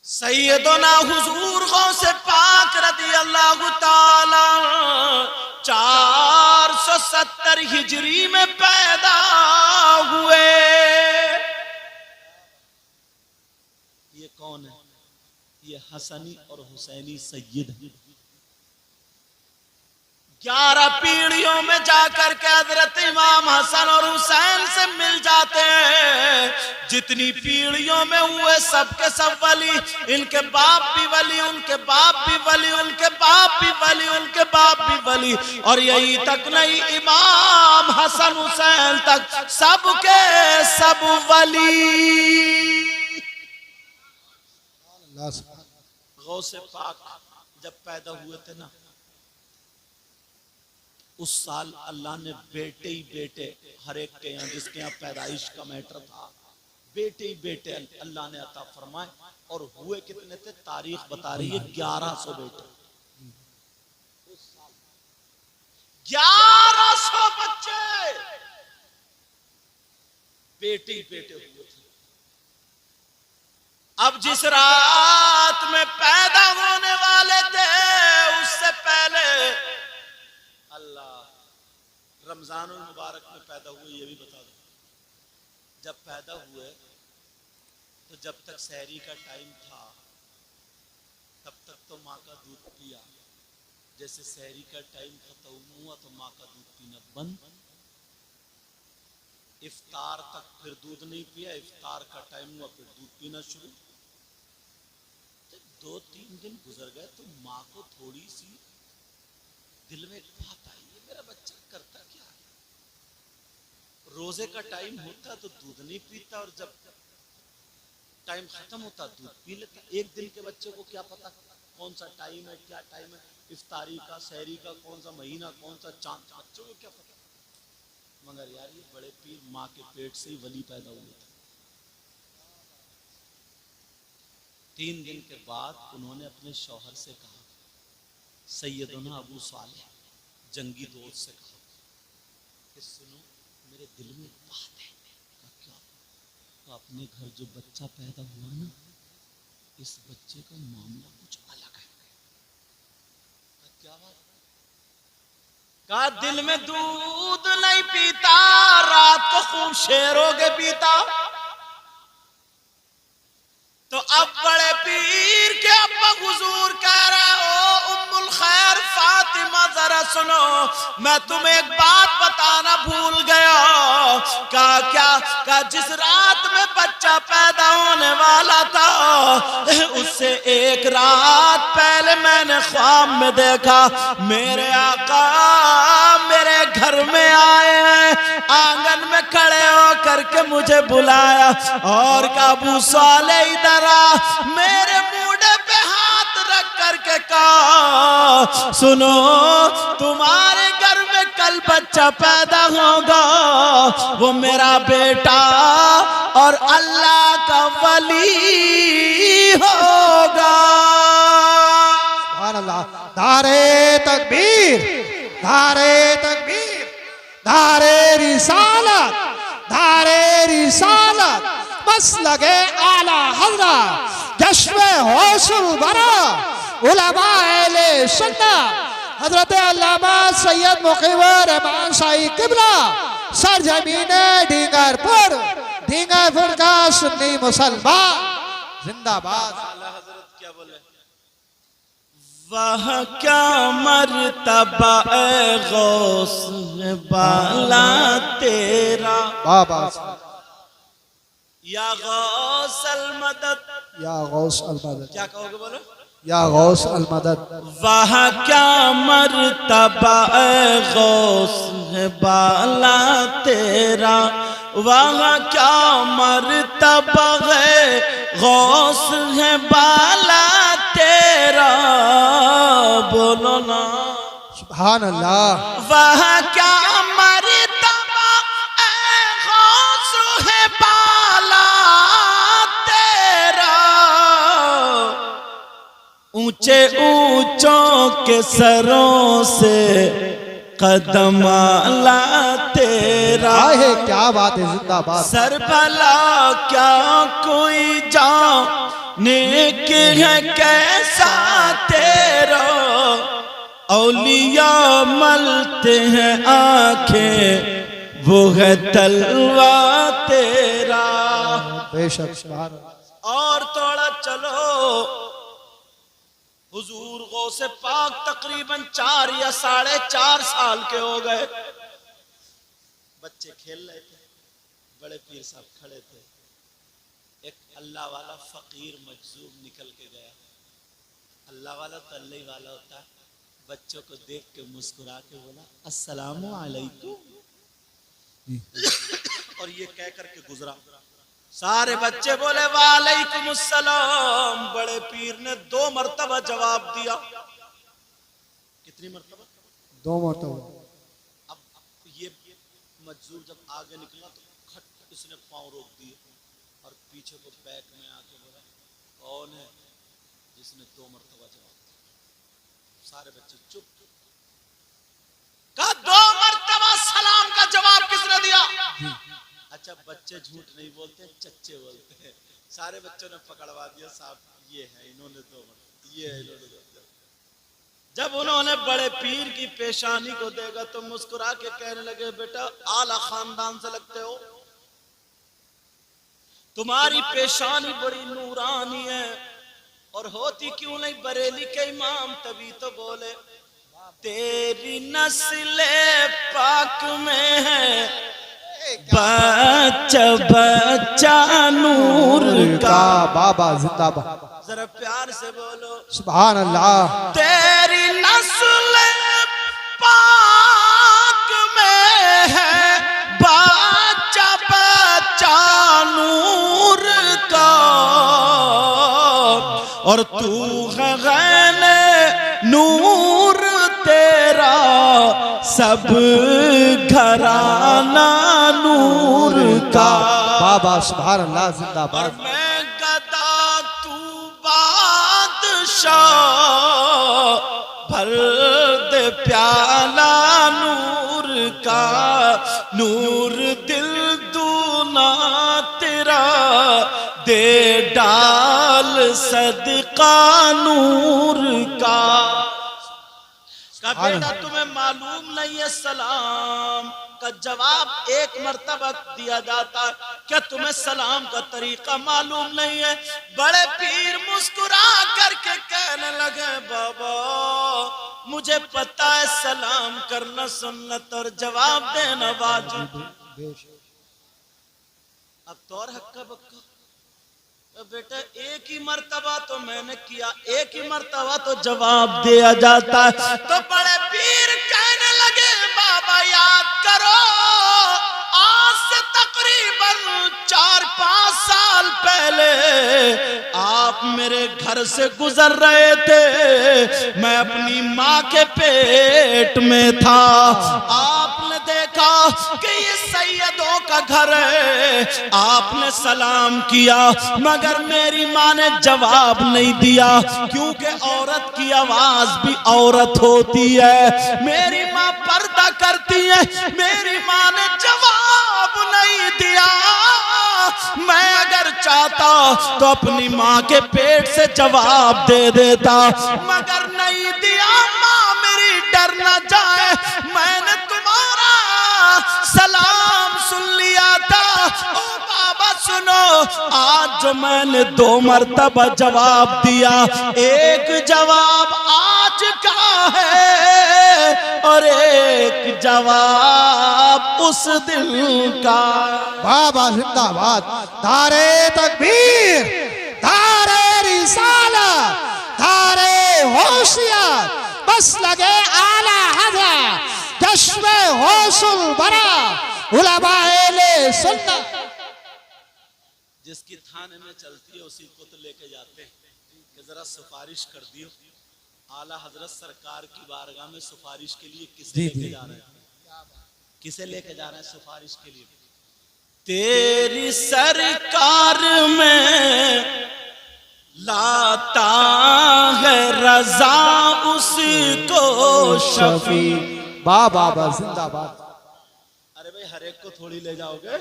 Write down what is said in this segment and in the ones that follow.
सैयदना हुजूर गौसे पाक रदी अल्लाह ताला 470 हिजरी में पैदा हुए। ये कौन है? ये हसनी और हुसैनी सैयद है। 11 पीढ़ियों में जाकर के हजरत इमाम हसन और हुसैन से मिल जाते हैं। जितनी पीढ़ियों में हुए सबके सब वली, इनके बाप भी वली, उनके बाप भी वली, उनके बाप भी वली, उनके बाप भी वली, और यही तक नहीं, इमाम हसन हुसैन तक सबके सब वली। गौसे पाक जब पैदा हुए थे ना, उस साल अल्लाह ने बेटे ही बेटे हर एक के यहाँ, जिसके यहाँ पैदाइश का मैटर था, बेटे ही बेटे अल्लाह ने अता फरमाए। और हुए कितने थे? तारीख बता रही है 1100 बेटे, 1100 बच्चे बेटे ही बेटे हुए थे। अब जिस रात में पैदा होने वाले थे, उससे पहले अल्लाह रमजान मुबारक में पैदा हुए, ये भी बता दो। जब पैदा हुए तो जब तक सहरी का टाइम था तब तक तो माँ का दूध पिया। जैसे सहरी का टाइम खत्म हुआ तो माँ का दूध पीना बंद। इफ्तार तक फिर दूध नहीं पिया, इफ्तार का टाइम हुआ फिर दूध पीना शुरू। जब 2-3 दिन गुजर गए तो माँ को थोड़ी सी दिल में एक बात आई, ये मेरा बच्चा करता क्या है? रोजे का टाइम होता तो दूध नहीं पीता, और जब टाइम खत्म होता दूध पी लेता। एक दिन के बच्चे को क्या पता कौन सा टाइम है, क्या टाइम है, इफ्तारी का, सहरी का, कौन सा महीना, कौन सा चांद, बच्चों को क्या पता। मगर यार ये बड़े पीर माँ के पेट से ही वली पैदा हुए थे। 3 दिन के बाद उन्होंने अपने शौहर से कहा, सैयदना अबू सालेह जंगी दोस्त से कहा कि सुनो, मेरे दिल में एक बात है। क्या? तो अपने घर जो बच्चा पैदा हुआ ना, इस बच्चे का मामला कुछ अलग है। क्या बात? का दिल में दूध नहीं पीता, रात को खूब शेरों के पीता। तो अब बड़े पीर के अब्बा हुजूर कह रहे हो, उम्मुल खैर फातिमा जरा सुनो, मैं तुम्हें एक बात बताना भूल गया। क्या जिस रात में बच्चा पैदा होने वाला था, उससे एक रात पहले मैंने ख्वाब में देखा, मेरे आका मेरे घर में आए हैं, आंगन में खड़े होकर के मुझे बुलाया और अबू सालेह इधर आ। मेरे मूढ़े पे हाथ रख करके कहा, सुनो तुम्हारे घर में कल बच्चा पैदा होगा, वो मेरा बेटा और अल्लाह का वली होगा। सुभान अल्लाह। नारे तकबीर, नारे तकबीर, नारे रिसालत, नारे रिसालत, बस लगे आला हज़रत जश्न हौसुल बरा उलमा अहले सुन्नत हजरत अल्लामा सैयद मुक़ीमुर रहमान शाही किबला सरजमीने डींगरपुर, डींगरपुर का सुन्नी मुसलमान जिंदाबाद। हजरत क्या बोले? वह क्या मर्तबा ए गौस बाला तेरा, बाबा या गौस अल मदद, या गौस अल मदद, क्या कहोगे बोलो? या गौस अल मदद। वह क्या मर्तबा ए गौस बाला तेरा, वह क्या मर्तबा है गौस है बाला तेरा, बोलो ना सुभान अल्लाह। वह क्या मर्तबा ए गौस है बाला तेरा, ऊंचे ऊंचों के सरों से कदम आला तेरा। है क्या बात है, जिंदाबाद। सर भला क्या कोई जा नेक है कैसा तेरा, औलिया मलते हैं आंखें, वो है तलवा तेरा। बेशक सुभान अल्लाह। और थोड़ा चलो, हुजूर गौसे पाक तकरीबन 4 या 4.5 साल के हो गए। बच्चे खेल रहे थे, बड़े पीर साहब खड़े थे। एक अल्लाह वाला फकीर मजजूब निकल के गया। अल्लाह वाला तो अल्लाह ही वाला होता है। बच्चों को देख के मुस्कुरा के बोला अस्सलामु अलैकुम, और ये कह करके गुजरा। सारे बच्चे बोले वालेकुम अस्सलाम। बड़े पीर ने 2 मरतबा जवाब दिया। कितनी मरतबा? 2 मरतबा। अब ये मजदूर जब आगे निकला तो खट इसने पांव रोक दिए और पीछे को बैक में आके बोला कौन है जिसने 2 मरतबा जवाब दिया? सारे बच्चे चुप। कहा 2 मरतबा सलाम का जवाब किसने दिया? अच्छा, बच्चे झूठ नहीं बोलते, चच्चे बोलते हैं। सारे बच्चों ने पकड़वा दिया, साहब ये है, इन्होंने 2 मरतबा, ये है, इन्होंने 2 मरतबा। जब उन्होंने बड़े पीर की पेशानी को देखा तो मुस्कुरा के कहने लगे बेटा आला खानदान से लगते हो, तुम्हारी पेशानी बड़ी नूरानी है, और होती क्यों नहीं बरेली के इमाम। तभी तो बोले तेरी नस्ले पाक में है बच्चा बच्चा नूर का। बाबा जिंदाबाद। जरा प्यार से बोलो सुभान अल्लाह। तेरी नस्ल पाक में है बच्चा बच्चा नूर का, और तू है गैने नूर तेरा सब घराना नूर का। बाबा सुभान अल्लाह जिंदाबाद। और मैं गदा तू बादशाह, भर दे प्याला नूर का, नूर दिल दूना तेरा दे डाल सदका नूर का। बेटा तुम्हें मालूम नहीं है सलाम का जवाब 1 मरतबा दिया जाता है, क्या तुम्हें सलाम का तरीका मालूम नहीं है? बड़े पीर मुस्कुरा करके कहने लगे बाबा मुझे पता है सलाम करना सुन्नत और जवाब देना वाजिब। अब तौर हक्का बक्का बेटा 1 ही मर्तबा तो मैंने किया, 1 ही मर्तबा तो जवाब दिया जाता है। तो बड़े पीर कहने लगे बाबा याद करो आज से तकरीबन 4-5 साल पहले आप मेरे घर से गुजर रहे थे, मैं अपनी माँ के पेट में था, आपने देखा कि ये सैयदों का घर है, आपने सलाम किया मगर मेरी माँ ने जवाब नहीं दिया, क्योंकि औरत की आवाज भी औरत होती है, मेरी माँ पर्दा करती है, मेरी माँ ने जवाब नहीं दिया। मैं अगर चाहता तो अपनी माँ के पेट से जवाब दे देता, मगर नहीं दिया। माँ मेरी डर ना जाए, मैंने तुम्हारा सलाम सुन लिया था। ओ बाबा सुनो, आज जो मैंने 2 मरतबा जवाब दिया, एक जवाब आज का है और एक जवाब उस दिल का। बाबा जिंदाबाद। दारे तकबीर, दारे रिसालत, दारे होशियार, बस लगे आला हज़रत, जश्वे होशुल बरा, उलमाए सुन्नत। जिसकी थाने में चलती है उसी को तो लेके जाते हैं कि जरा सिफारिश कर दियो। आला हजरत सरकार की बारगाह में सिफारिश के लिए किसे लेके जा रहे हैं? किसे लेके जा रहे हैं सिफारिश के लिए? तेरी सरकार में लाता है रजा उसको शफी। बाबा जिंदाबाद। अरे भाई हर एक को थोड़ी ले जाओगे।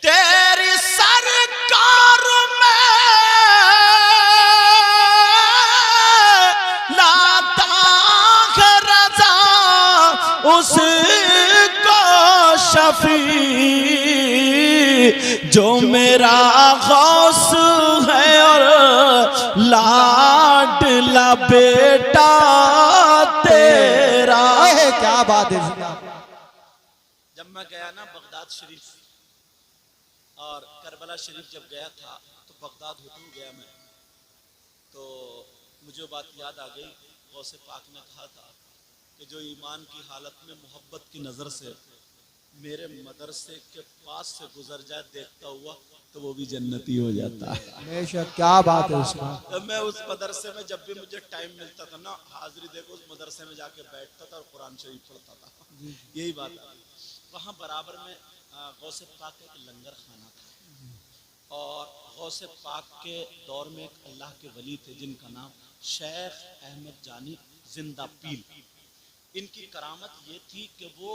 तेरी सरकार में उसको शफी जो मेरा गौस है और लाडला बेटा तेरा। क्या बात है। जब मैं गया ना बगदाद शरीफ और करबला शरीफ जब गया था तो बगदाद होते हुए गया मैं, तो मुझे बात याद आ गई। गौसे पाक ने कहा था कि जो ईमान की हालत में मोहब्बत की नज़र से मेरे मदरसे के पास से गुजर जाए देखता हुआ तो वो भी जन्नती हो जाता है। हमेशा क्या बात है उसमें। तो मैं उस मदरसे में जब भी मुझे टाइम मिलता था ना, हाजिरी देखो उस मदरसे में जाके बैठता था और कुरान शरीफ पढ़ता था। यही बात है। वहाँ बराबर में गौसे पाक का एक लंगर खाना था और गौसे पाक के दौर में एक अल्लाह के वली थे जिनका नाम शेख अहमद जानी जिंदा पील। इनकी करामत ये थी कि वो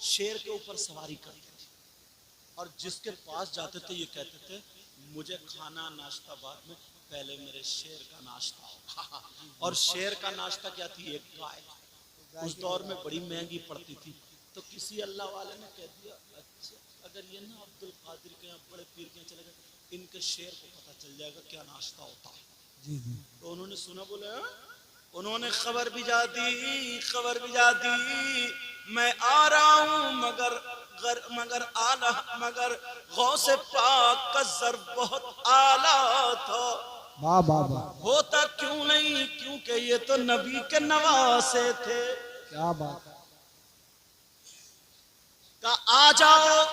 शेर के ऊपर सवारी करते थे और जिसके पास जाते थे ये कहते थे मुझे खाना नाश्ता बाद में, पहले मेरे शेर का नाश्ता होगा। और शेर का नाश्ता क्या थी? एक गाय। उस दौर में बड़ी महंगी पड़ती थी। तो किसी अल्लाह वाले ने कह दिया अच्छा अगर ये ना अब्दुल कादिर के यहाँ बड़े पीर के चले गए इनके शेर को पता चल जाएगा क्या नाश्ता होता है। तो उन्होंने सुना, बोले उन्होंने खबर भिजा दी मैं आ रहा हूँ मगर गौसे पाक का ज़र्ब बहुत आला था। वाह वाह वाह। होता क्यों नहीं, क्योंकि ये तो नबी के नवासे थे। क्या बात है। का आ जाओ,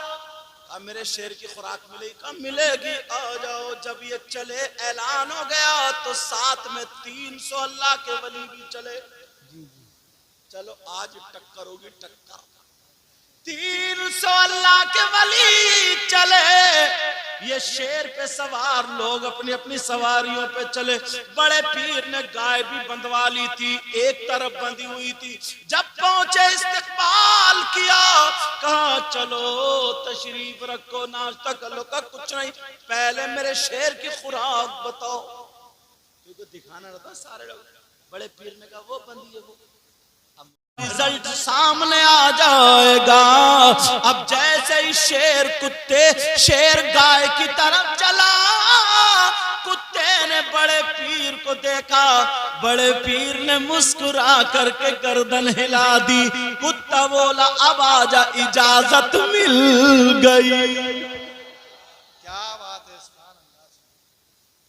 का मेरे शेर की खुराक मिलेगी, का मिलेगी, आ जाओ। जब ये चले ऐलान हो गया तो साथ में 300 अल्लाह के वली भी चले। चलो आज टक्कर होगी, टक्कर। 300 अल्लाह के वली चले, ये शेर पे सवार लोग अपनी अपनी सवारियों पे चले। बड़े पीर ने गाय भी बंधवा ली थी, एक तरफ बंधी हुई थी। जब पहुंचे इस्तकबाल किया, कहा चलो तशरीफ रखो, नाश्ता कर लो। का कुछ नहीं, पहले मेरे शेर की खुराक बताओ, क्योंकि दिखाना रहता सारे लोग। बड़े पीर ने कहा वो बंदी है, वो रिजल्ट सामने आ जाएगा। अब जैसे ही शेर गाय की तरफ चला, कुत्ते ने बड़े पीर को देखा। बड़े पीर ने मुस्कुरा करके गर्दन हिला दी। कुत्ता बोला अब आजा, इजाजत मिल गई। क्या बात है।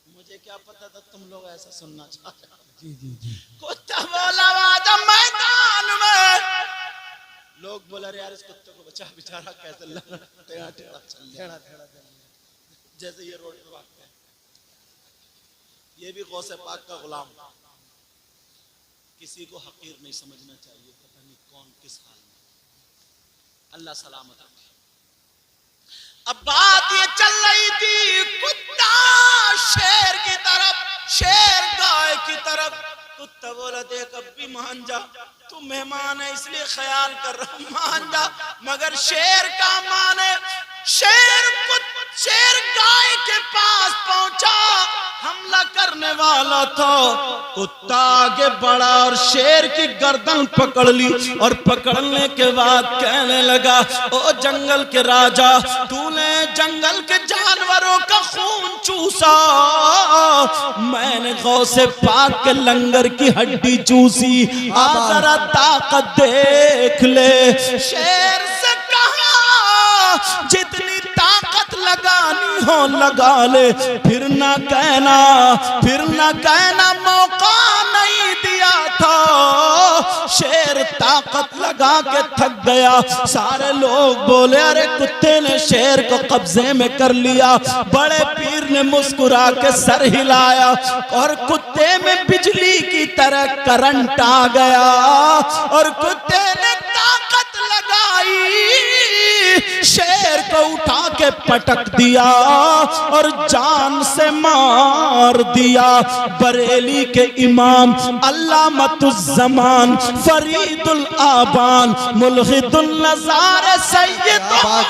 मुझे क्या पता था तुम लोग ऐसा सुनना चाहते। जी जी जी। कुत्ता बोला आजा मैदान में। लोग बोला यार इस कुत्ते को बचा, बेचारा कैसे टेढ़ा चल जैसे ये रोड पे भागते हैं। ये भी गौसे पाक का गुलाम। किसी को हकीर नहीं समझना चाहिए, पता नहीं कौन किस हाल में। अल्लाह सलामत रखे। अब बात ये चल रही थी, कुत्ता शेर की तरफ, शेर गाय की तरफ। कुत्ता बोला देख अब भी मान जा, तू मेहमान है इसलिए ख्याल कर रहा हूं, मान जा। मगर शेर का माने, शेर गाय के पास पहुंचा, हमला करने वाला था। कुत्ता आगे बढ़ा और शेर की गर्दन पकड़ ली और पकड़ने के बाद कहने लगा ओ जंगल के राजा, तूने जंगल के जानवरों का खून चूसा, मैंने गौसे पाक के लंगर की हड्डी चूसी। आ जरा ताकत देख ले। शेर से कहा जितनी ताकत लगानी हो लगा ले, फिर ना कहना मौका नहीं दिया था। शेर ताकत लगा के थक गया। सारे लोग बोले अरे कुत्ते ने शेर को कब्जे में कर लिया। बड़े पीर ने मुस्कुरा के सर हिलाया और कुत्ते में बिजली की तरह करंट आ गया और कुत्ते ने ताकत लगाई, शेर को उठा के पटक दिया और जान से मार दिया। बरेली के इमाम अल्लामतुज़्ज़मान फरीदुल आबान मुल्हिदुल नज़ार सैयद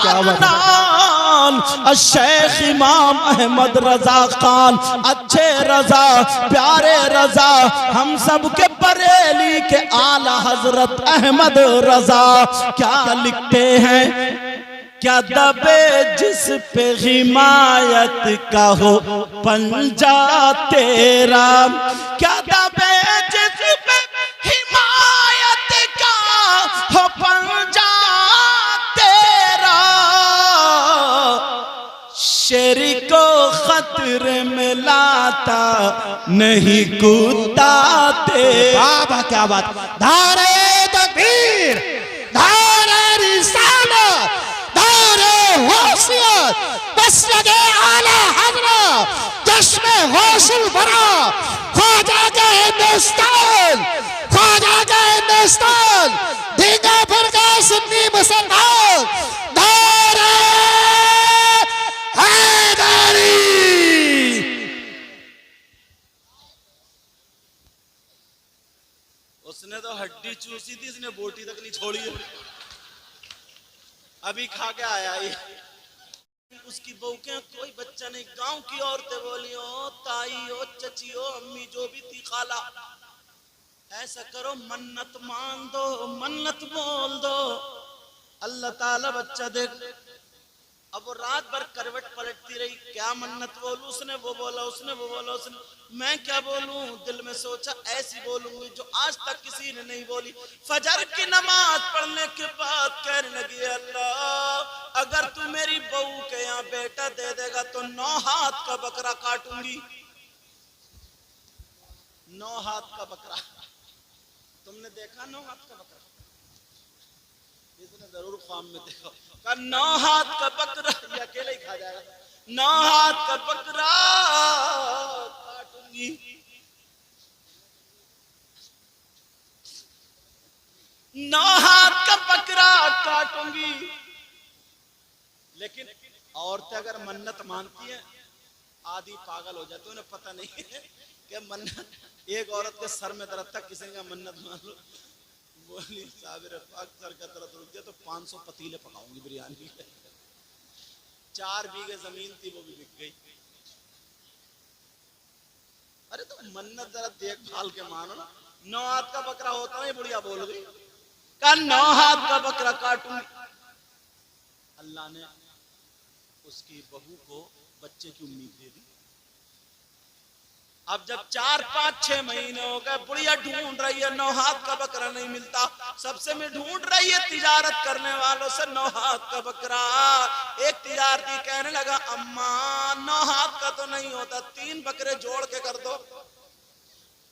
अदनान शेख इमाम अहमद रजा खान, अच्छे रजा प्यारे रजा हम सब के बरेली के आला हजरत अहमद रजा क्या लिखते हैं, क्या दबे जिस पे हिमायत का हो पंजा तेरा, क्या दबे जिस पे हिमायत का हो पंजा तेरा, शेर को खतरे में लाता नहीं कूदता तेरा। बाबा क्या बात, धारे तकबीर, धारे रिसालत, धारे होशियत, मसलके आला हजरत, चश्मे हौसल भरा, ख्वाजा का हिंदुस्तान, ख्वाजा का हिंदुस्तान, धींगा फरका सुन्नी मुसलमान, धारे हैदरी। उसने तो हड्डी चूसी थी, इसने बोटी तक नहीं छोड़ी है। अभी खा के आया ये। उसकी बहू के कोई बच्चा नहीं। गांव की औरतें बोली, ओ ताई, ओ चची, ओ अम्मी, जो भी थी, खाला, ऐसा करो, मन्नत मान दो, मन्नत बोल दो, अल्लाह ताला बच्चा दे। अब वो रात भर करवट पलटती रही, क्या मन्नत बोलूं, उसने वो बोला, उसने वो बोला, उसने, मैं क्या बोलूं, दिल में सोचा ऐसी बोलूंगी जो आज तक किसी ने नहीं बोली। फजर की नमाज पढ़ने के बाद कहने लगी, अल्लाह अगर तू मेरी बहू के यहाँ बेटा दे देगा तो 9 हाथ का बकरा काटूंगी। 9 हाथ का बकरा, तुमने देखा 9 हाथ का बकरा? इसने जरूर ख्वाब में देखा। का 9 हाथ का बकरा, ये अकेले ही खा जाएगा। 9 हाथ का बकरा काटूंगी। 9 हाथ का बकरा काटूंगी। लेकिन औरतें अगर मन्नत मानती हैं, आधी पागल हो जाती है, उन्हें पता नहीं है कि मन्नत, एक औरत के सर में दर्द था, किसी का मन्नत मान लो, बोली साबिर पाक सर का दर्द रुक गया तो 500 पतीले पकाऊंगी बिरयानी के। 4 बीघे जमीन थी, वो भी बिक गई। अरे तो मन्नत जरा देखभाल के मानो ना। 9 हाथ का बकरा होता है, बुढ़िया बोल गई, का 9 हाथ का बकरा काटूंगी। अल्लाह ने उसकी बहू को बच्चे की उम्मीद दे दी। अब जब 4, 5, 6 महीने हो गए, बुढ़िया ढूंढ रही है, 9 हाथ का बकरा नहीं मिलता, सबसे में ढूंढ रही है, तिजारत करने वालों से 9 हाथ का बकरा। एक तिजारती कहने लगा, अम्मा 9 हाथ का तो नहीं होता, 3 बकरे जोड़ के कर दो।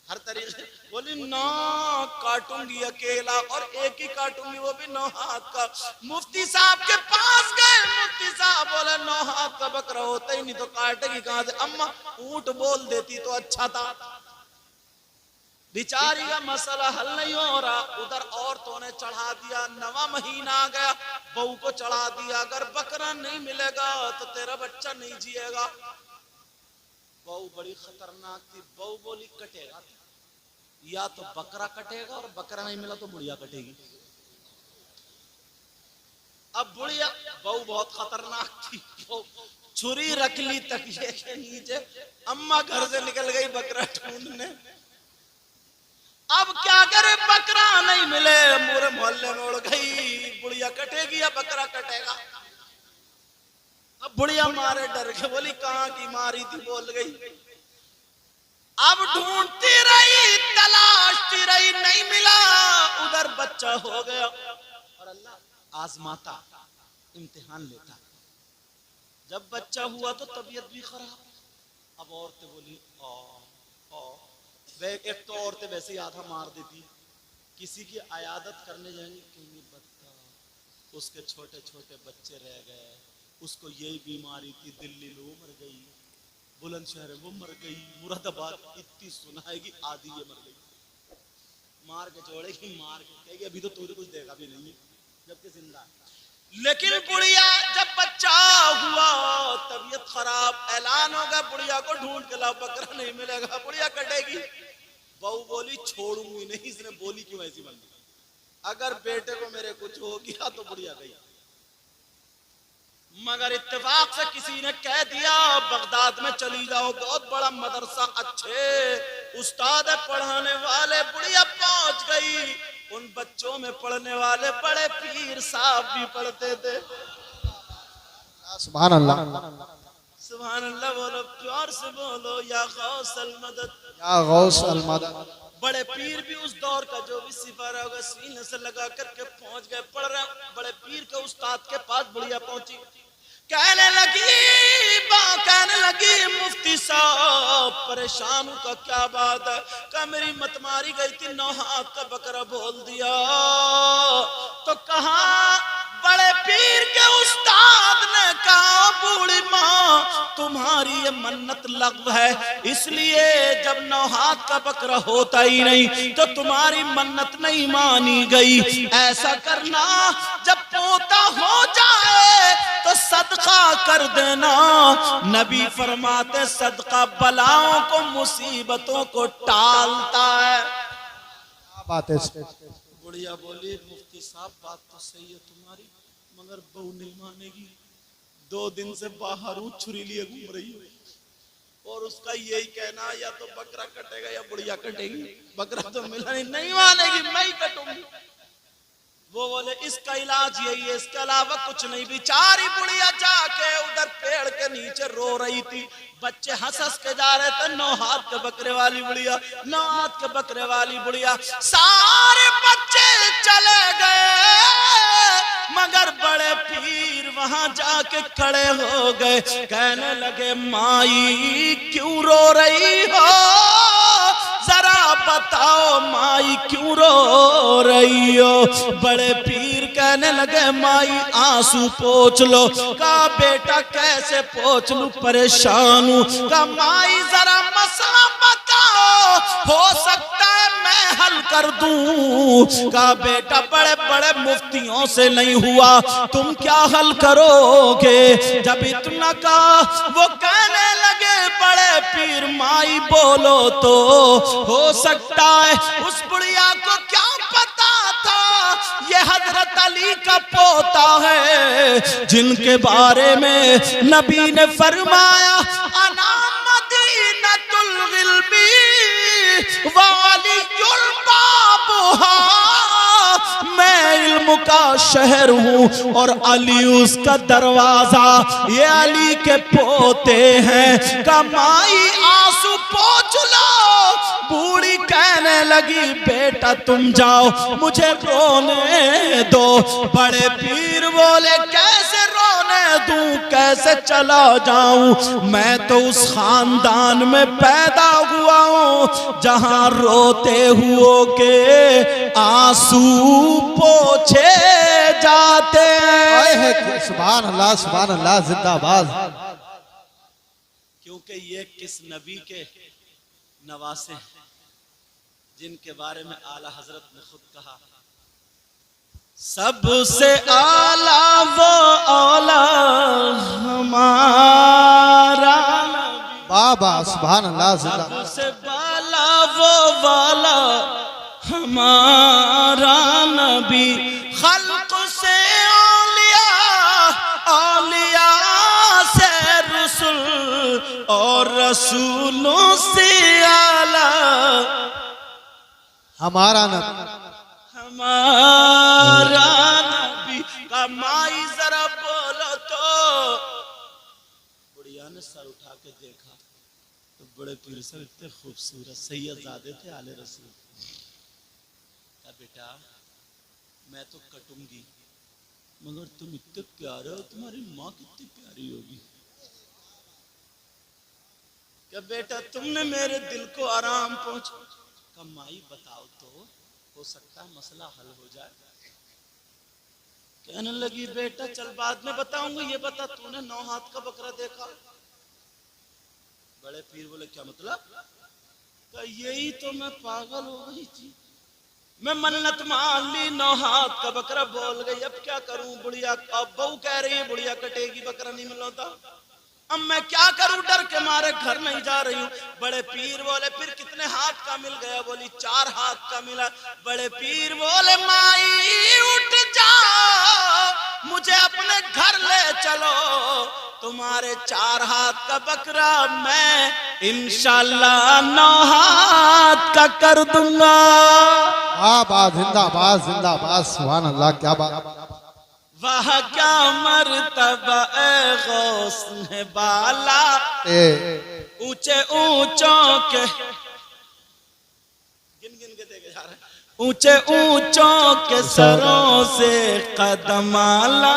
हर तरीके बोली, 9 काटूंगी अकेला, और एक ही काटूंगी, वो भी 9 हाथ का। मुफ्ती साहब के पास गए, मुफ्ती साहब बोले 9 हाथ का बकरा होता ही नहीं तो काटेगी कहां से? अम्मा ऊंट बोल देती तो अच्छा था। बेचारी का मसला हल नहीं हो रहा। उधर औरतों ने चढ़ा दिया, 9वां महीना आ गया, बहू को चढ़ा दिया, अगर बकरा नहीं मिलेगा तो तेरा बच्चा नहीं जिएगा। बहू बड़ी खतरनाक थी। बहू बोली, कटेगा या तो बकरा कटेगा, और बकरा नहीं मिला तो बुढ़िया कटेगी। अब बुढ़िया, बहू बहुत खतरनाक थी, छुरी रख ली तकिए के नीचे। अम्मा घर से निकल गई बकरा ढूंढने। अब क्या करे, बकरा नहीं मिले, पूरे मोहल्ले में उड़ गई, बुढ़िया कटेगी या बकरा कटेगा। अब बुढ़िया मारे डर के बोली, कहां की मारी थी, बोल गई। अब ढूंढती रही, तलाशती रही, नहीं मिला। उधर बच्चा हो गया, और अल्लाह आजमाता, इम्तिहान लेता। जब बच्चा हुआ तो तबीयत भी खराब। अब औरतें बोली, एक तो औरतें वैसे ही आधा मार देती, किसी की अयादत करने जाएंगी, कहेंगी बच्चा, उसके छोटे छोटे बच्चे रह गए, उसको यही बीमारी थी, दिल्ली में वो मर गई, बुलंदशहर वो मर गई, मुरादाबाद इतनी सुनाएगी, आधी ये मर गई। मार के छोड़ेगी, मार के कहेगी अभी तो तूने कुछ देखा भी नहीं है, जबकि जिंदा है। लेकिन बुढ़िया जब बच्चा हुआ, तबीयत खराब, ऐलान होगा, बुढ़िया को ढूंढ के लाओ, बकरा नहीं मिलेगा, बुढ़िया कटेगी। बहू बोली, छोड़ूंगी नहीं। इसने बोली क्यों ऐसी बन गई? अगर बेटे को मेरे कुछ हो गया तो बुढ़िया गई। मगर इत्तेफाक से किसी ने कह दिया, बगदाद में चली जाओ, बहुत बड़ा मदरसा, अच्छे उस्ताद पढ़ाने वाले बुढ़िया पहुंच गई। उन बच्चों में पढ़ने वाले बड़े पीर साहब भी पढ़ते थे। सुभान अल्लाह, सुभान अल्लाह बोलो, प्यार से बोलो, या गौस अल मदद, या गौस अल मदद। बड़े पीर भी उस दौर का जो भी सिपारा होगा सीने से लगा करके पहुंच गए, पढ़ रहे। बड़े पीर के उस्ताद के पास बुढ़िया पहुंची, कहने लगी मुफ्ती साहब परेशान हूं का क्या बात है? कहा मेरी मत मारी गई थी, 9 हाथ का बकरा बोल दिया। तो कहा बड़े पीर के उस्ताद ने कहा बूढ़ी माँ तुम्हारी ये मन्नत लग़्व है, इसलिए जब 9 हाथ का बकरा होता ही नहीं तो तुम्हारी मन्नत नहीं मानी गई। ऐसा करना, जब पोता हो जाए तो सदका कर देना। नबी फरमाते सदका बलाओं को, मुसीबतों को टालता है। बात है। बुढ़िया बोली मुफ्ती साहब बात तो सही है तुम्हारी, मगर बहू नहीं मानेगी। 2 दिन से बाहर हूँ, छुरी लिए घूम रही हूँ और उसका यही कहना या तो बकरा कटेगा या बुढ़िया कटेगी। बकरा तो मिला नहीं मानेगी, मैं ही कटूंगी। वो बोले इसका इलाज यही है, इसके अलावा कुछ नहीं। बेचारी बुढ़िया जाके उधर पेड़ के नीचे रो रही थी। बच्चे हंस के जा रहे थे। 9 हाथ के बकरे वाली बुढ़िया, 9 हाथ के बकरे वाली बुढ़िया, सारे बच्चे चले गए मगर बड़े पीर वहां जाके खड़े हो गए। कहने लगे माई क्यों रो रही हो, जरा बताओ माई क्यों रो रही हो। बड़े पीर कहने लगे माई आंसू पोंछ लो। कहा बेटा कैसे पोंछ लूं, परेशान हूं। कहा माई जरा मसला बताओ, हो सकता है मैं हल कर दूं। कहा बेटा बड़े बड़े मुफ्तियों से नहीं हुआ, तुम क्या हल करोगे? जब इतना कहा वो कहने लगे बड़े पीर माई बोलो तो हो सकता है। उस बुढ़िया को क्या पता था ये हजरत अली का पोता है, जिनके बारे में नबी ने फरमाया अना मदीनतुल इल्मी वालियुल बाबुहा, मैं इल्म का शहर हूँ और अली उसका दरवाजा। ये अली के पोते हैं। कमाई आंसू पोंछ लो। बूढ़ी कहने लगी बेटा तुम जाओ, मुझे रोने दो। बड़े पीर बोले कैसे रोने दूं, कैसे चला जाऊं? मैं तो उस खानदान में पैदा हुआ हूं जहां रोते हुओं के आंसू पोछे जाते हैं। सुभान अल्लाह, सुभान अल्लाह, जिंदाबाद। क्योंकि ये किस नबी के नवासे हैं जिनके बारे में आला हजरत ने खुद कहा सबसे आला वो औला हमारा बाबा, सुभान अल्लाह, जिंदाबाद। सबसे बाला वो वाला हमारा नबी, खल्क से औलिया, औलिया से रसूल और रसूलों से आला हमारा नबी, हमारा नबी। कमाई जरा बोलो तो। बुढ़िया ने सर उठा के देखा तो बड़े पीर साहब इतने खूबसूरत सैयदजादे थे आले रसूल। कहा बेटा मैं तो कटूंगी मगर तुम इतने प्यारे हो, तुम्हारी माँ कितनी प्यारी होगी। क्या बेटा तुमने मेरे दिल को आराम पहुंचा। कमाई बताओ तो, हो सकता है मसला हल हो जाए। कहने लगी बेटा चल बाद में बताऊंगा, ये बता तूने 9 हाथ का बकरा देखा? बड़े पीर बोले क्या मतलब? यही तो मैं पागल हो गई थी, मैं मन्नत मान ली, 9 हाथ का बकरा बोल गई, अब क्या करूं? बुढ़िया अब बहू कह रही है बुढ़िया कटेगी, बकरा नहीं मिलता, अब मैं क्या करूं? डर के मारे घर नहीं जा रही हूं। बड़े पीर बोले फिर कितने हाथ का मिल गया? बोली 4 हाथ का मिला। बड़े पीर बोले माई उठ जाओ, मुझे अपने घर ले चलो, तुम्हारे 4 हाथ का बकरा मैं इंशाअल्लाह 9 हाथ का कर दूंगा। बाबा जिंदाबाद जिंदाबाद सुभान अल्लाह क्या बात। वह क्या मर्तबा ए गौस है बाला, ऊंचे ऊंचों के गिन गिन के देखे जा रहे, ऊंचे ऊंचों के सरों से कदम आला।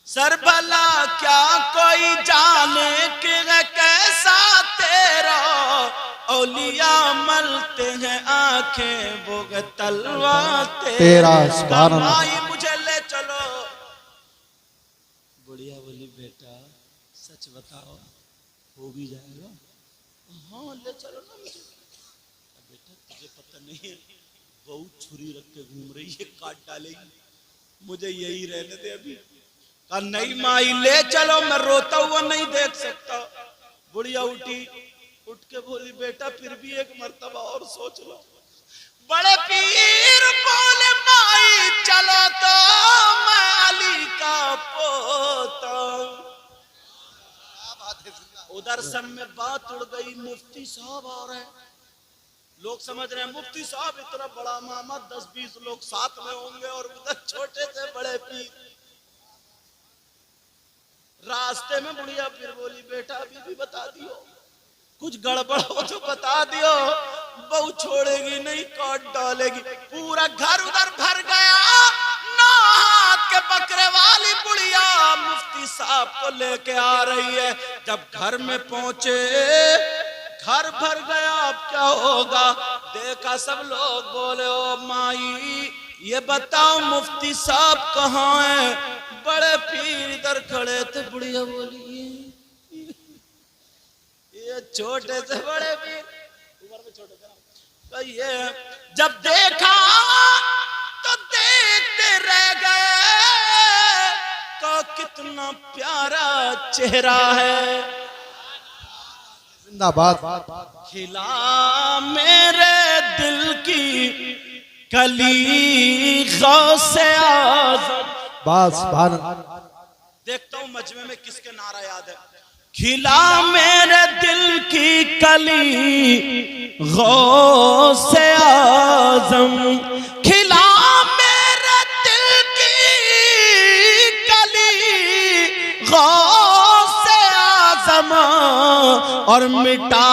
सर भला क्या कोई जाने कि है कैसा तेरा, औलिया मलते हैं आंखें वो तलवा तेरा। कमाई मुझे ले चलो। बुढ़िया बोली बेटा सच बताओ हो भी जाएगा? हाँ ले चलो ना मुझे। बेटा तुझे पता नहीं है बहू छुरी रख के घूम रही है, काट डालेगी, मुझे यही रहने दे अभी। कहा नहीं माई ले चलो, मैं रोता हुआ नहीं देख सकता। बुढ़िया उठी, उठ के बोली बेटा फिर भी एक मर्तबा और सोच लो। बड़े पीर बोले माई चलो तो मैं अली का पोता। उधर सब में बात उड़ गई, मुफ्ती साहब आ रहे हैं। लोग समझ रहे हैं मुफ्ती साहब इतना बड़ा मामा, 10-20 लोग साथ में होंगे, और उधर छोटे से बड़े पीर। रास्ते में बुढ़िया फिर बोली बेटा अभी भी बता दियो, कुछ गड़बड़ हो तो बता दियो, बहू छोड़ेगी नहीं, काट डालेगी। पूरा घर उधर भर गया, 9 हाथ के बकरे वाली बुढ़िया मुफ्ती साहब को लेके आ रही है। जब घर में पहुंचे घर भर गया, अब क्या होगा? देखा सब लोग बोले ओ माई ये बताओ मुफ्ती साहब कहाँ है? बड़े पीर इधर खड़े थे। बुढ़िया बोली ये छोटे से बड़े पीर उम्र में छोटे थे ना, तो ये जब देखा तो देखते रह गए, तो कितना प्यारा चेहरा है। जिंदाबाद। खिला मेरे दिल की कली गौसे आज़म। बस भान देखता हूं मजमे में किसके नारा याद है। खिला मेरे दिल की कली गौसे आज़म, खिला मेरे दिल की कली गौसे आज़म, और मिटा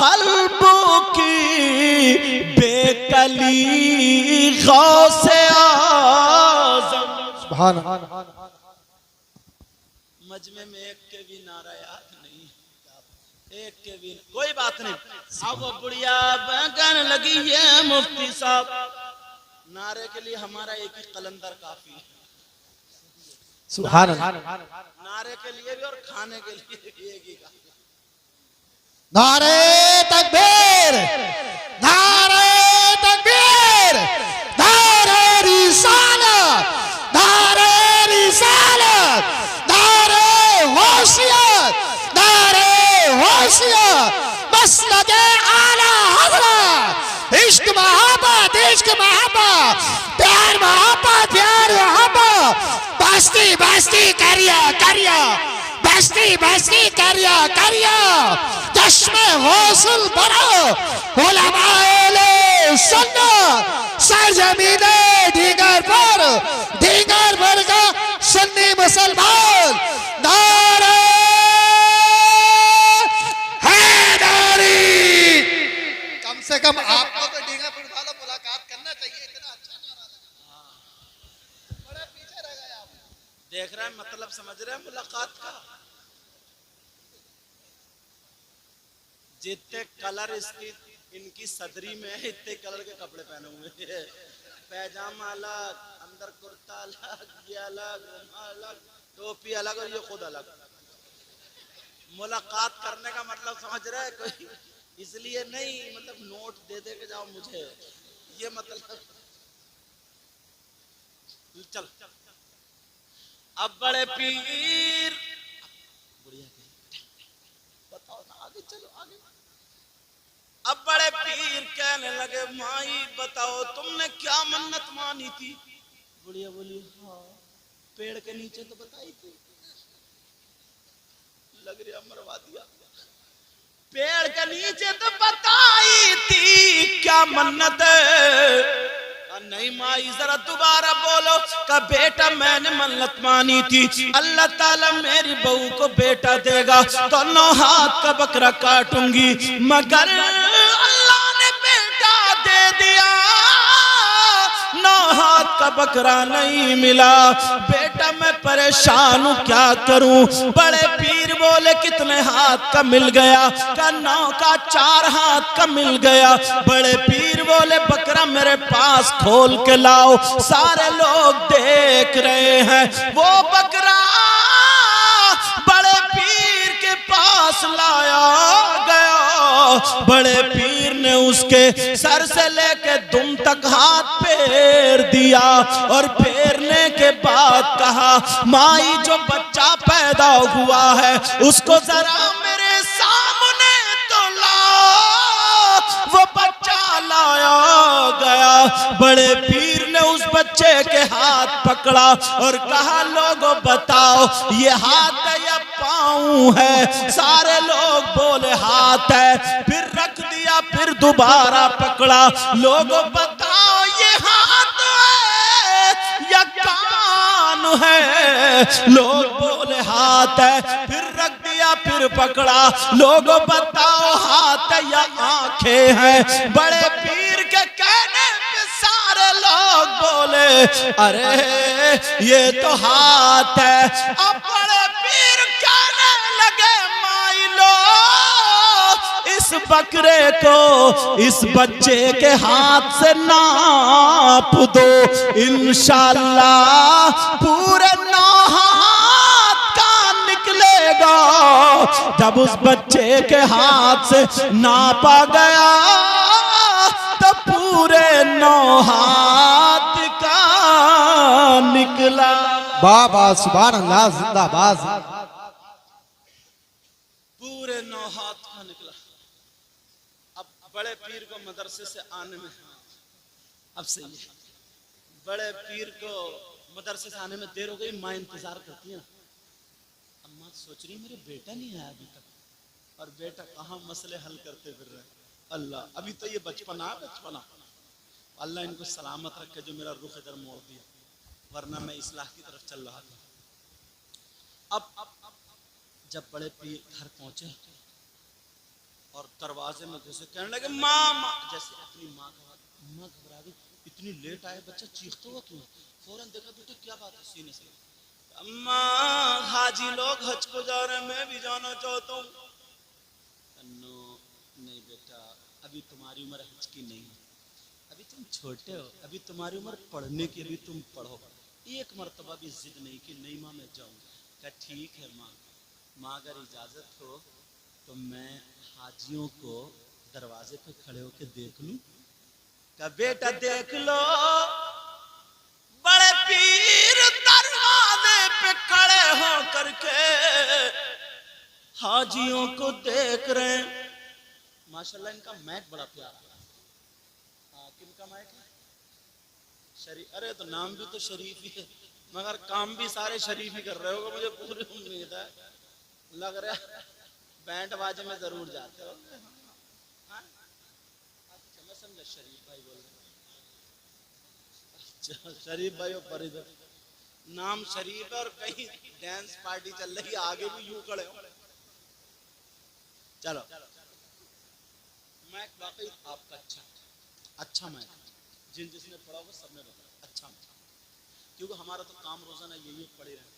कल्बों की बेकली गौसे आज़म। सुभान। मजमे में एक के भी नारा याद नहीं, एक के भी, कोई बात नहीं। अब वो बुढ़िया कहने लगी है मुफ्ती साहब नारे के लिए हमारा एक ही कलंदर काफी है। सुभान। नारे के लिए भी और खाने के लिए भी एक ही काफी। नारे तकबीर, नारे तकबीर, नारे रिसालत, नारे रिसालत, नारे होशियत, नारे होशियत, मसलके आला हज़रत। इश्क मोहब्बत, इश्क मोहब्बत, प्यार मोहब्बत, प्यार मोहब्बत, बस्ती बस्ती करिया करिया, बस्ती बस्ती करिया करिया, चश्मे गौसल बनो उलमाए सुन्नत, सरजमीने दीगर पर का सुन्नी मुसलमान। नारे हैदरी। कम से कम आपको तो डींगापुर वाला मुलाकात करना चाहिए, इतना अच्छा नारा लगा। बड़े पीछे रह गए आप। देख रहे हैं मतलब समझ रहे हैं मुलाकात का। जितने कलर इसकी इनकी सदरी में है इतने कलर के कपड़े पहने हुए हैं। पैजामा अलग, अंदर कुर्ता अलग, ये अलग, अलग, टोपी अलग, और ये खुद अलग। मुलाकात करने का मतलब समझ रहा है कोई? इसलिए नहीं मतलब नोट दे दे के जाओ मुझे, ये मतलब। चल अब बड़े पीर बुढ़िया बताओ ना, आगे चलो आगे। अब बड़े पीर कहने लगे माई बताओ तुमने क्या मन्नत मानी थी? बुढ़िया बोली हाँ पेड़ के नीचे तो बताई थी। लग रहा मरवा दिया। पेड़ के नीचे तो बताई क्या मन्नत है? नहीं माई जरा दोबारा बोलो। का बेटा मैंने मन्नत मानी थी, अल्लाह ताला मेरी बहू को बेटा देगा तो 9 हाथ का बकरा काटूंगी, मगर अल्लाह ने बेटा दे दिया, 9 हाथ का बकरा नहीं मिला। बेटा मैं परेशान हूँ, क्या करूं? बड़े पीर बोले कितने हाथ का मिल गया? का 9 का 4 हाथ का मिल गया। बड़े पीर बोले बकरा मेरे पास खोल के लाओ। सारे लोग देख रहे हैं, वो बकरा बड़े पीर के पास लाया गया। बड़े पीर ने उसके सर से लेके दुम तक हाथ फेर दिया और फेरने के बाद कहा, माई जो बच्चा पैदा हुआ है उसको जरा मेरे सामने तो लाओ। वो बच्चा लाया गया। बड़े पीर ने उस बच्चे के हाथ पकड़ा और कहा, लोगों बताओ ये हाथ है या पाँव है? सारे लोग बोले हाथ है। फिर रख दिया, फिर दोबारा पकड़ा, लोगों बताओ ये हाथ है या कान है? लोग बोले हाथ है। फिर रख दिया, फिर पकड़ा, लोगों बताओ हाथ है या आंखें हैं? बड़े पीर के कहने पे सारे लोग बोले, अरे ये तो हाथ है। अब बड़े पीर कहने लगे, माई लो इस बकरे को इस बच्चे के हाथ से नाप दो, इंशाअल्लाह पूरे 9 हाथ का निकलेगा। जब उस बच्चे के हाथ से नापा गया तो पूरे 9 हाथ का निकला। बाबा सुभान अल्लाह, जिंदाबाद। पूरे 9 हाथ का निकला। अब बड़े पीर को मदरसे से आने में, अब सही है, बड़े पीर को मदरसे से आने में देर हो गई। माँ इंतजार करती है। अब माँ सोच रही मेरे बेटा नहीं आया अभी तक, और बेटा कहाँ मसले हल करते फिर रहे। अल्लाह, अभी तो ये बचपना बचपना, अल्लाह इनको सलामत रखे जो मेरा रुख इधर मोड़ दिया, वरना मैं इस्लाह की तरफ चल रहा था। अब जब बड़े पीर घर पहुंचे और दरवाजे में घुसे, कहने लगे माँ माँ, जैसे अपनी माँ का बात, माँ घबरा गई, इतनी लेट आए, बच्चा चीखता हुआ क्यों? फौरन देखा, बेटे क्या बात है? सीने से अम्मा हाजी लोग हज को जा रहे हैं, मैं भी जाना चाहता हूँ। नहीं बेटा, अभी तुम्हारी उम्र हज की नहीं है, अभी तुम छोटे हो, अभी तुम्हारी उम्र पढ़ने की, अभी तुम पढ़ो। एक मर्तबा भी जिद नहीं कि नहीं माँ मैं जाऊँगा। क्या ठीक है माँ, माँ अगर इजाजत हो तो मैं हाजियों को दरवाजे पे खड़े होके देख लूं? क्या बेटा देख लो। बड़े पीर दरवाजे पे खड़े हो करके हाजियों को देख रहे हैं। माशाल्लाह इनका मैक बड़ा प्यारा है। किनका मैक है? शरीफ। अरे तो नाम भी तो शरीफ ही है, मगर काम भी सारे शरीफ ही कर रहे होगे, मुझे पूरी उम्मीद है। लग रहा है बैंड बाजे में जरूर जाते हो। अच्छा मैं समझा शरीफ भाई बोल रहे। अच्छा शरीफ भाई और फरीद, नाम शरीफ है और कहीं डांस पार्टी चल रही है, आगे भी यूं खड़े हो। चलो मैक वाकई आपका अच्छा मैक, जिसने पढ़ा वो सबने बताया अच्छा मैक, क्योंकि हमारा तो काम रोजाना यही पड़े रहे।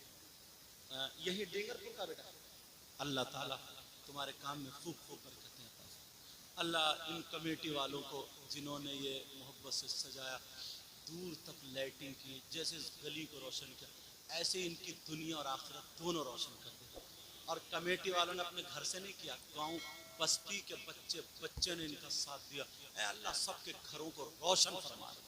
यही डेंगरपुर का बेटा, अल्लाह ताला तुम्हारे काम में खूब खूब बरकतें अता फरमाए। अल्लाह इन कमेटी वालों को जिन्होंने ये मोहब्बत से सजाया, दूर तक लाइटिंग की, जैसे इस गली को रोशन किया, ऐसे इनकी दुनिया और आखिरत दोनों रोशन कर दे। और कमेटी वालों ने अपने घर से नहीं किया, गांव बस्ती के बच्चे ने इनका साथ दिया। ऐ अल्लाह सबके घरों को रोशन फरमा दे,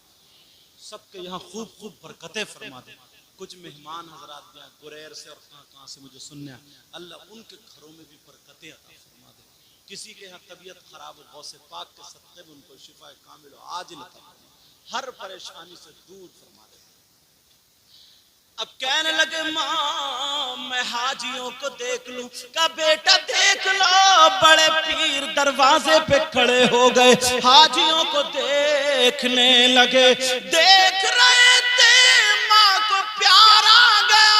सबके यहाँ खूब खूब बरकतें फरमा दे। कुछ मेहमान हजरात भी गुरैर से और कहाँ से मुझे सुनने, अल्लाह उनके घरों में भी बरकतें अता फरमा दे। किसी के यहाँ तबीयत खराब हो, गौसे पाक के सदक़े में उनको शिफा कामिल आजिल अता फरमा, हर परेशानी से दूर फरमा दे। अब कहने लगे माँ मैं हाजियों को देख लूं। का बेटा देख लो। बड़े पीर दरवाजे पे खड़े हो गए, हाजियों को देखने लगे। देख रहे थे माँ को प्यार आ गया।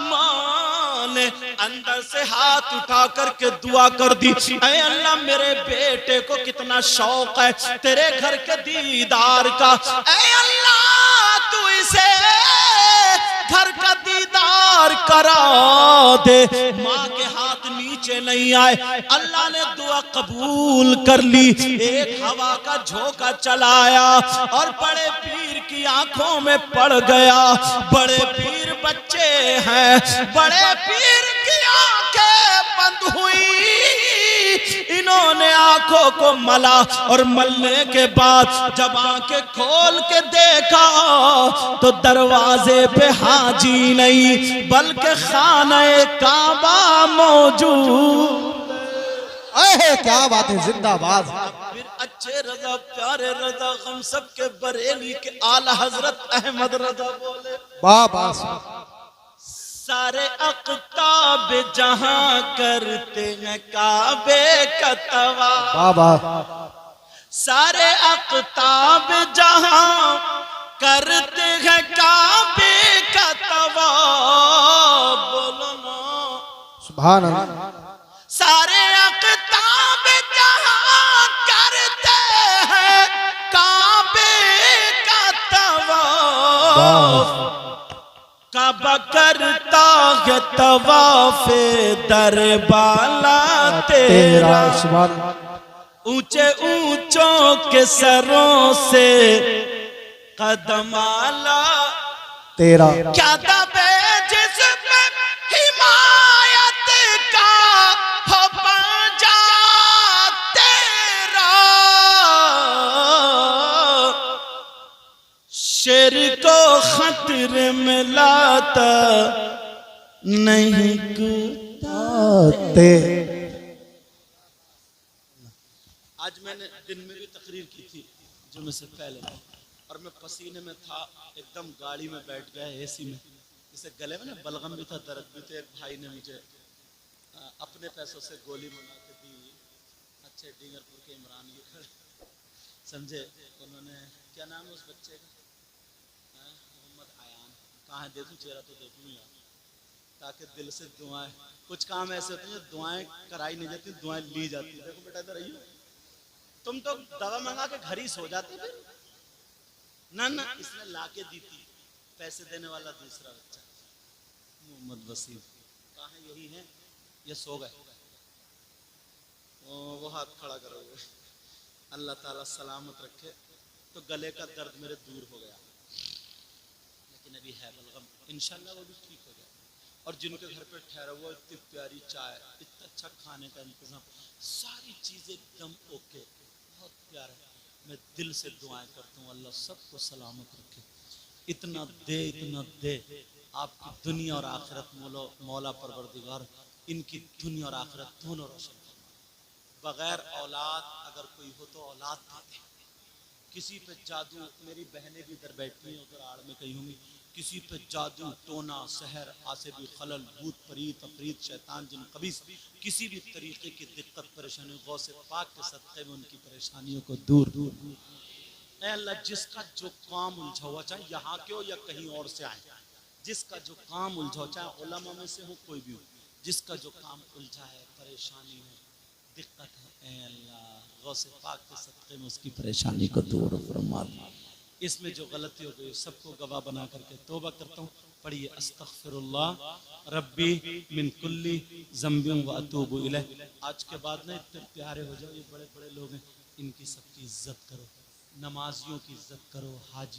माँ ने अंदर से हाथ उठा करके दुआ कर दी, ऐ अल्लाह मेरे बेटे को कितना शौक है तेरे घर के दीदार का। ऐ अल्लाह तू इसे घर का दीदार करा दे। माँ के हाथ नीचे नहीं आए, अल्लाह ने दुआ कबूल कर ली। एक हवा का झोंका चलाया और बड़े पीर की आंखों में पड़ गया। बड़े पीर बच्चे हैं, बड़े पीर की आंखें बंद हुई। इन्होंने आंखों को मला और मलने के बाद जब आंखें खोल के देखा तो दरवाजे पे हाजी नहीं बल्कि खाने काबा मौजूद। क्या बात है, जिंदाबाद। फिर अच्छे रजा प्यारे रजा हम सब के बरेली के आला हजरत अहमद रजा बोले, बाबा सारे अक़ताब जहां करते हैं काबे का तवाफ। बाबा सारे अक़ताब जहां करते हैं काबे का तवाफ। बोलो ना सुभान अल्लाह। सारे अक़ताब जहां करते हैं काबे का तवाफ। काबा करता है तवाफ़े दरबाला तेरा। ऊंचे ऊंचों के सरों से कदम आला तेरा। क्या दबे जिसमें हिमायत का हो पंजा तेरा। शेर को खतरे में लाता नहीं कूदाते। आज मैंने दिन में भी तकरीर की थी जुम्मे से पहले, और मैं पसीने में था, एकदम गाड़ी में बैठ गया एसी में। जैसे गले में ना बलगम भी था, दर्द भी था। एक भाई ने मुझे अपने पैसों से गोली मंगा के दी, अच्छे डिंगरपुर के इमरान की खड़े समझे। उन्होंने क्या नाम है उस बच्चे का, मोहम्मद आयान। कहाँ है देखूं, चेहरा तो देखूं यार, ताकि दिल से दुआएं। कुछ काम ऐसे होते हैं दुआएं कराई नहीं जाती, दुआएं ली जाती। देखो बेटा इधर आइए, तुम तो दवा मंगा के घर ही सो जाते फिर। ना ना, इसने लाके दी थी, पैसे देने वाला दूसरा बच्चा मोहम्मद वसीम। कहाँ है, यही है, ये सो गए। वो हाथ खड़ा करो, अल्लाह ताला सलामत रखे। तो गले का दर्द मेरे दूर हो गया, लेकिन अभी है बलगम, इंशाल्लाह वो भी ठीक हो जाए। और जिनके घर पे ठहरा हुआ, इतनी प्यारी चाय, इतना अच्छा खाने का इंतजाम, सारी चीजें एकदम ओके, बहुत प्यारा है। मैं दिल से दुआएं करता हूँ अल्लाह सबको सलामत रखे। इतना दे आपकी दुनिया और आखिरत मौला परवरदिगार इनकी दुनिया और आखिरत दोनों रोशन फरमाए। बगैर औलाद अगर कोई हो तो औलाद देते। किसी पे जादू, मेरी बहनें भी इधर बैठी हैं, उधर आड़ में कहीं होंगी, किसी पे जादू टोना सहर आसिबी खलल भूत परीत अफरीत शैतान जिन कबीस किसी भी तरीके की दिक्कत परेशानी गौसे पाक के सदक़े में उनकी परेशानियों को दूर दूर। ऐ अल्लाह जिसका जो काम उलझा हुआ, चाहे यहाँ के हो या कहीं और से आए, जिसका जो काम उलझा हो, चाहे उलमा में से हो कोई भी हो, जिसका जो काम उलझा है, परेशानी है, दिक्कत है, ऐ अल्लाह गौसे पाक के सदक़े में उसकी परेशानी को दूर फरमा। इसमें जो गलती हो गई सबको गवाह बना करके तौबा करता हूँ। पढ़िए अस्तग़फिरुल्लाह रब्बी मिन कुल्ली ज़ंबिन व अतूबु इलैह। आज के बाद ना इतने प्यारे हो जाओ, ये बड़े बड़े लोग हैं, इनकी सबकी इज्जत करो, नमाजियों की इज्जत करो, हाजी